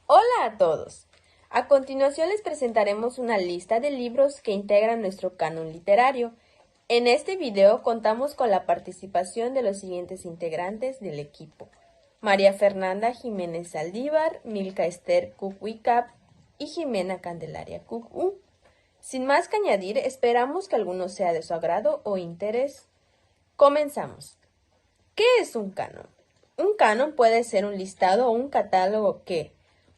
Hola a todos. A continuación les presentaremos una lista de libros que integran nuestro canon literario. En este video contamos con la participación de los siguientes integrantes del equipo: María Fernanda Jiménez Saldívar, Milka Esther Cucuicap y Jimena Candelaria Cucú. Sin más que añadir, esperamos que alguno sea de su agrado o interés. Comenzamos. ¿Qué es un canon? Un canon puede ser un listado o un catálogo que,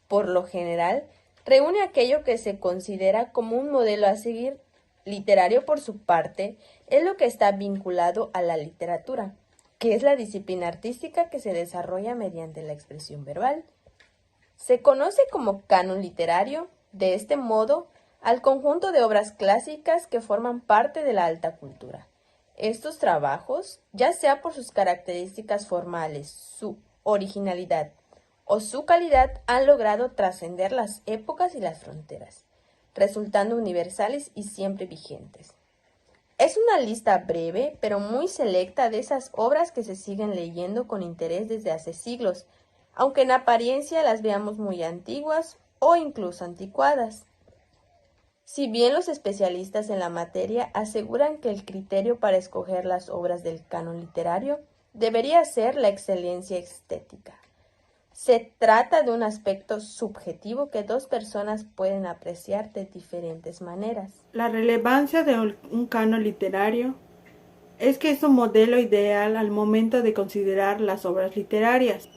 por lo general, reúne aquello que se considera como un modelo a seguir. Literario, por su parte, es lo que está vinculado a la literatura, que es la disciplina artística que se desarrolla mediante la expresión verbal. Se conoce como canon literario, de este modo, al conjunto de obras clásicas que forman parte de la alta cultura. Estos trabajos, ya sea por sus características formales, su originalidad o su calidad, han logrado trascender las épocas y las fronteras, resultando universales y siempre vigentes. Es una lista breve, pero muy selecta de esas obras que se siguen leyendo con interés desde hace siglos, aunque en apariencia las veamos muy antiguas o incluso anticuadas. Si bien los especialistas en la materia aseguran que el criterio para escoger las obras del canon literario debería ser la excelencia estética, se trata de un aspecto subjetivo que dos personas pueden apreciar de diferentes maneras. La relevancia de un canon literario es que es un modelo ideal al momento de considerar las obras literarias.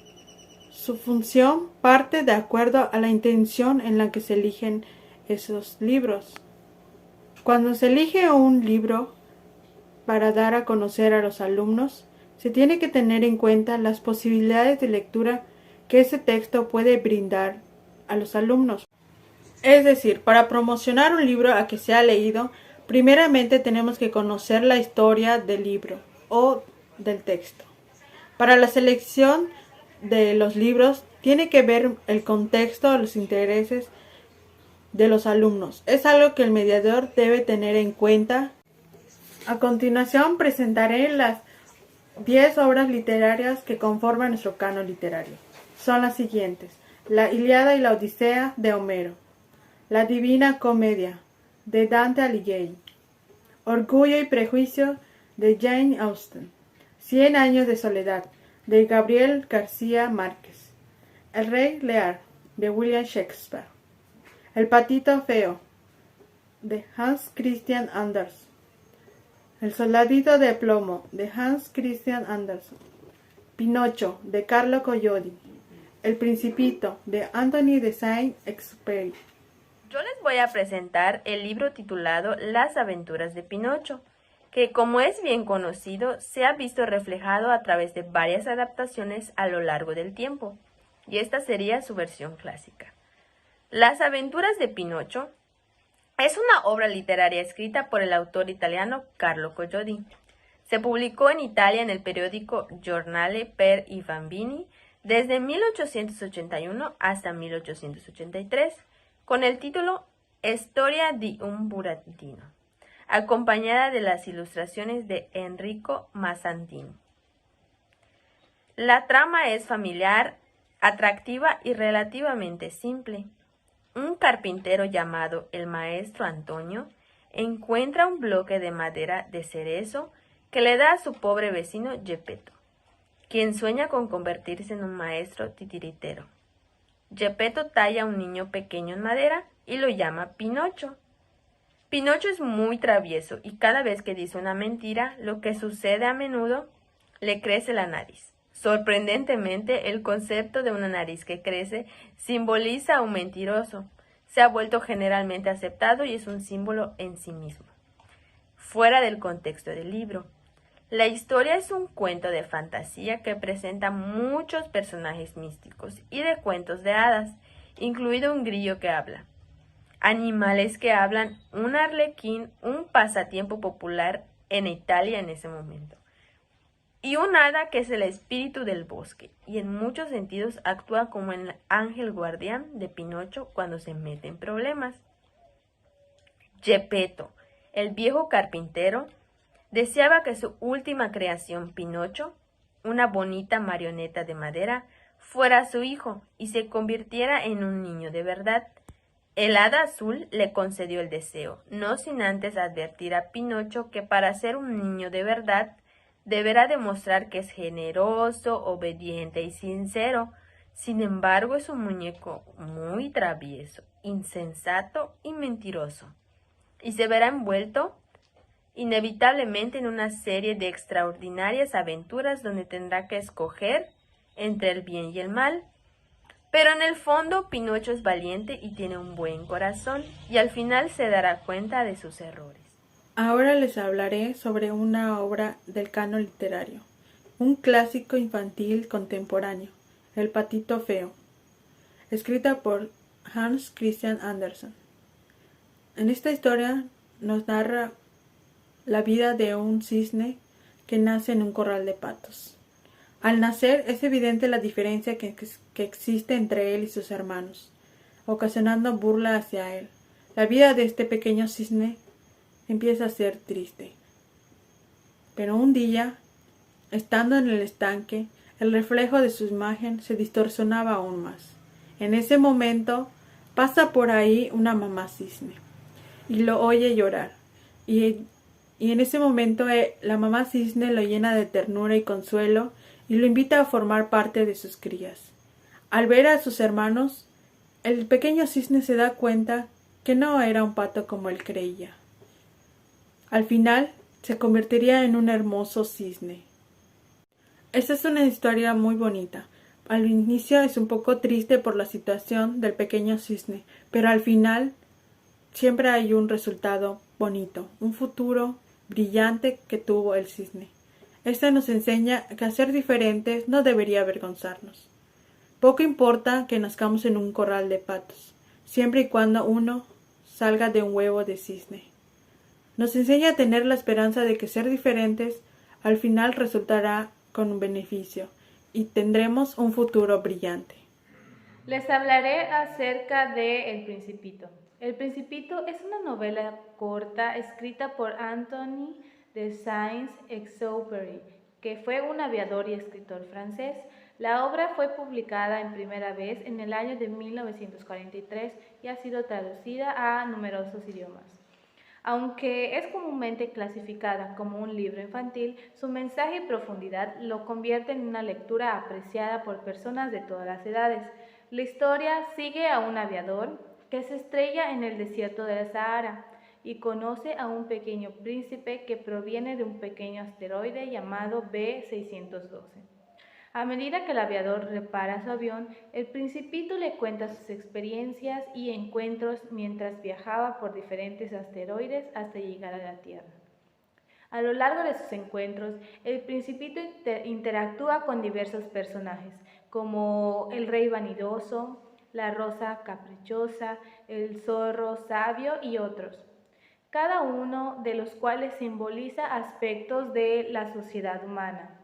Su función parte de acuerdo a la intención en la que se eligen esos libros. Cuando se elige un libro para dar a conocer a los alumnos, se tiene que tener en cuenta las posibilidades de lectura que ese texto puede brindar a los alumnos. Es decir, para promocionar un libro a que sea leído, primeramente tenemos que conocer la historia del libro o del texto. Para la selección de los libros, tiene que ver el contexto, los intereses de los alumnos. Es algo que el mediador debe tener en cuenta. A continuación presentaré las 10 obras literarias que conforman nuestro canon literario. Son las siguientes: La Ilíada y la Odisea, de Homero; La Divina Comedia, de Dante Alighieri; Orgullo y Prejuicio, de Jane Austen; Cien años de soledad, de Gabriel García Márquez; El Rey Lear, de William Shakespeare; El Patito Feo, de Hans Christian Andersen; El Soldadito de Plomo, de Hans Christian Andersen; Pinocho, de Carlo Collodi; El Principito, de Anthony de Saint-Exupéry. Yo les voy a presentar el libro titulado Las aventuras de Pinocho, que, como es bien conocido, se ha visto reflejado a través de varias adaptaciones a lo largo del tiempo, y esta sería su versión clásica. Las aventuras de Pinocho es una obra literaria escrita por el autor italiano Carlo Collodi. Se publicó en Italia en el periódico Giornale per i Bambini desde 1881 hasta 1883, con el título Storia di un burattino, acompañada de las ilustraciones de Enrico Mazzantini. La trama es familiar, atractiva y relativamente simple. Un carpintero llamado el maestro Antonio encuentra un bloque de madera de cerezo que le da a su pobre vecino Geppetto, quien sueña con convertirse en un maestro titiritero. Geppetto talla a un niño pequeño en madera y lo llama Pinocho. Pinocho es muy travieso y cada vez que dice una mentira, lo que sucede a menudo, le crece la nariz. Sorprendentemente, el concepto de una nariz que crece simboliza a un mentiroso. Se ha vuelto generalmente aceptado y es un símbolo en sí mismo, fuera del contexto del libro. La historia es un cuento de fantasía que presenta muchos personajes místicos y de cuentos de hadas, incluido un grillo que habla, animales que hablan, un arlequín, un pasatiempo popular en Italia en ese momento, y un hada que es el espíritu del bosque, y en muchos sentidos actúa como el ángel guardián de Pinocho cuando se mete en problemas. Geppetto, el viejo carpintero, deseaba que su última creación, Pinocho, una bonita marioneta de madera, fuera su hijo y se convirtiera en un niño de verdad. El hada azul le concedió el deseo, no sin antes advertir a Pinocho que para ser un niño de verdad deberá demostrar que es generoso, obediente y sincero. Sin embargo, es un muñeco muy travieso, insensato y mentiroso, y se verá envuelto inevitablemente en una serie de extraordinarias aventuras donde tendrá que escoger entre el bien y el mal. Pero en el fondo Pinocho es valiente y tiene un buen corazón, y al final se dará cuenta de sus errores. Ahora les hablaré sobre una obra del canon literario, un clásico infantil contemporáneo, El patito feo, escrita por Hans Christian Andersen. En esta historia nos narra la vida de un cisne que nace en un corral de patos. Al nacer es evidente la diferencia que existe entre él y sus hermanos, ocasionando burla hacia él. La vida de este pequeño cisne empieza a ser triste. Pero un día, estando en el estanque, el reflejo de su imagen se distorsionaba aún más. En ese momento pasa por ahí una mamá cisne y lo oye llorar. Y en ese momento la mamá cisne lo llena de ternura y consuelo y lo invita a formar parte de sus crías. Al ver a sus hermanos, el pequeño cisne se da cuenta que no era un pato como él creía. Al final, se convertiría en un hermoso cisne. Esta es una historia muy bonita. Al inicio es un poco triste por la situación del pequeño cisne, pero al final siempre hay un resultado bonito, un futuro brillante que tuvo el cisne. Esta nos enseña que ser diferentes no debería avergonzarnos. Poco importa que nazcamos en un corral de patos, siempre y cuando uno salga de un huevo de cisne. Nos enseña a tener la esperanza de que ser diferentes al final resultará con un beneficio y tendremos un futuro brillante. Les hablaré acerca de El Principito. El Principito es una novela corta escrita por Anthony de Saint-Exupéry, que fue un aviador y escritor francés. La obra fue publicada en primera vez en el año de 1943 y ha sido traducida a numerosos idiomas. Aunque es comúnmente clasificada como un libro infantil, su mensaje y profundidad lo convierten en una lectura apreciada por personas de todas las edades. La historia sigue a un aviador que se estrella en el desierto del Sahara y conoce a un pequeño príncipe que proviene de un pequeño asteroide llamado B612. A medida que el aviador repara su avión, el Principito le cuenta sus experiencias y encuentros mientras viajaba por diferentes asteroides hasta llegar a la Tierra. A lo largo de sus encuentros, el Principito interactúa con diversos personajes, como el rey vanidoso, la rosa caprichosa, el zorro sabio y otros, cada uno de los cuales simboliza aspectos de la sociedad humana.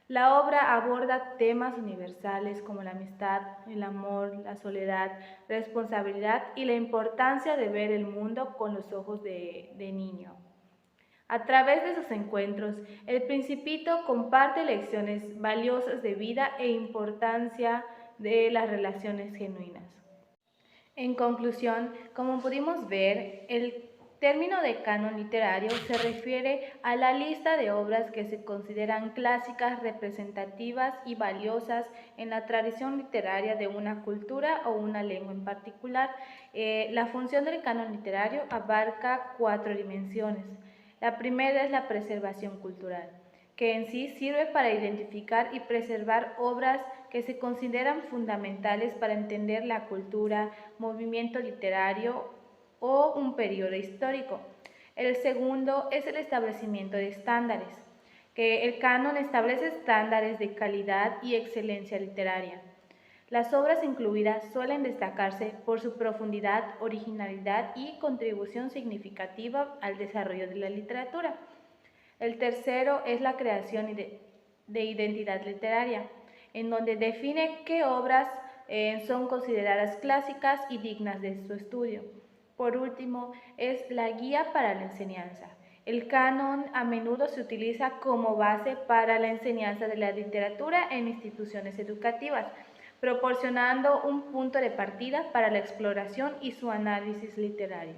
La obra aborda temas universales como la amistad, el amor, la soledad, responsabilidad y la importancia de ver el mundo con los ojos de niño. A través de sus encuentros, el Principito comparte lecciones valiosas de vida e importancia de las relaciones genuinas. En conclusión, como pudimos ver, el término de canon literario se refiere a la lista de obras que se consideran clásicas, representativas y valiosas en la tradición literaria de una cultura o una lengua en particular. La función del canon literario abarca 4 dimensiones. La primera es la preservación cultural, que en sí sirve para identificar y preservar obras que se consideran fundamentales para entender la cultura, movimiento literario o un periodo histórico. El segundo es el establecimiento de estándares, que el canon establece estándares de calidad y excelencia literaria. Las obras incluidas suelen destacarse por su profundidad, originalidad y contribución significativa al desarrollo de la literatura. El tercero es la creación de identidad literaria, en donde define qué obras son consideradas clásicas y dignas de su estudio. Por último, es la guía para la enseñanza. El canon a menudo se utiliza como base para la enseñanza de la literatura en instituciones educativas. proporcionando un punto de partida para la exploración y su análisis literario.